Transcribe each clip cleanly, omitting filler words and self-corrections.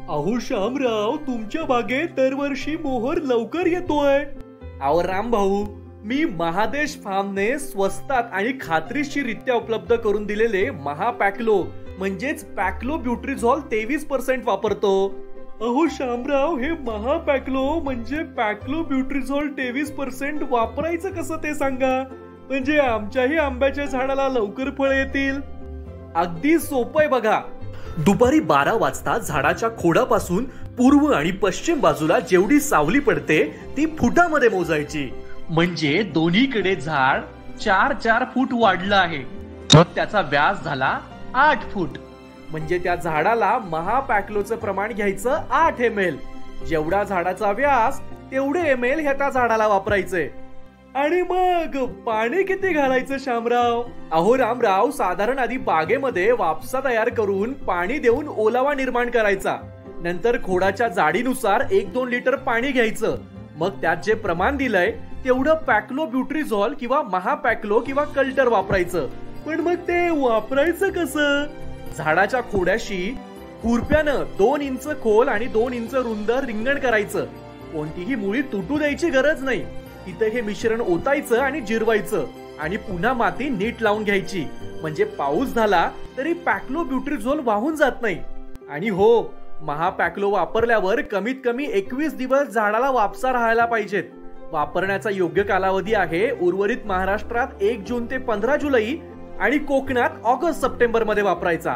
अहो श्यामराव, तुमच्या बागेत दरवर्षी मोहर लवकर येतोय. अहो राम भाऊ, मी महादेश फार्मने स्वस्तात आणि खात्रीशीररित्या उपलब्ध करून दिलेले महापॅक्लो म्हणजेच पॅक्लो ब्युट्रिझॉल 23% वापरतो. अहो श्यामराव, हे महापॅक्लो म्हणजे पॅक्लो ब्युट्रिझॉल 23% वापरायचं कसं ते सांगा, म्हणजे आमच्याही आंब्याच्या झाडाला लवकर फळ येतील. अगदी सोपं आहे बघा. दुपारी 12 वाजता झाडाच्या खोडापासून पूर्व आणि पश्चिम बाजूला जेवढी सावली पडते ती फुटामध्ये मोजायची. म्हणजे दोन्हीकडे झाड 4-4 फूट वाढलं आहे. मग त्याचा व्यास झाला 8 फूट. म्हणजे त्या झाडाला महापॅक्लोचं प्रमाण घ्यायचं 8 ml. जेवढा झाडाचा व्यास तेवढे ml ह्या त्या झाडाला वापरायचे. आणि मग पाणी किती घालायचं श्यामराव? अहो रामराव, साधारण आधी बागेमध्ये वापसा तयार करून पाणी देऊन ओलावा निर्माण करायचा. नंतर खोडाच्या जाडीनुसार 1-2 लिटर पाणी घ्यायचं. मग त्यात जे प्रमाण दिलंय तेवढं पॅक्लो ब्युट्रिझॉल किंवा महापॅक्लो किंवा कल्टर वापरायचं. पण मग ते वापरायचं कसं? झाडाच्या खोड्याशी खुरप्यानं 2 इंच खोल आणि 2 इंच रुंद रिंगण करायचं. कोणतीही मुळी तुटू द्यायची गरज नाही. तिथे हे मिश्रण ओतायचं आणि जिरवायचं आणि पुन्हा माती नीट लावून घ्यायची. म्हणजे पाऊस झाला तरी पॅक्लो ब्युट्रिझॉल वाहून जात नाही. आणि हो, महापॅक्लो वापरल्यावर कमीत कमी 21 दिवस झाडाला वापसा राहायला पाहिजेत. वापरण्याचा योग्य कालावधी आहे उर्वरित महाराष्ट्रात 1 जून ते 15 जुलै आणि कोकणात ऑगस्ट-सप्टेंबर मध्ये वापरायचा.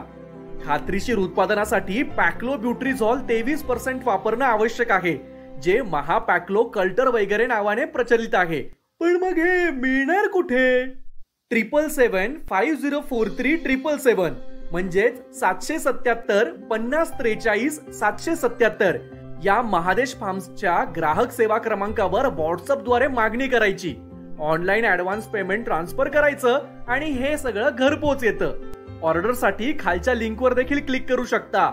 खात्रीशीर उत्पादनासाठी पॅक्लो ब्युट्रिझॉल 23% वापरणं आवश्यक आहे, जे महापॅक्लो कल्टर वगैरे नावाने प्रचलित आहे. पण मग हे मिळणार कुठे? 777-5043-777 म्हणजेच 777-5043-777 या महादेश फार्म्सच्या ग्राहक सेवा क्रमांकावर व्हॉट्सअपद्वारे मागणी करायची. ऑनलाईन ऍडव्हान्स पेमेंट ट्रान्सफर करायचं आणि हे सगळं घरपोच येतं. ऑर्डरसाठी खालच्या लिंकवर देखील क्लिक करू शकता.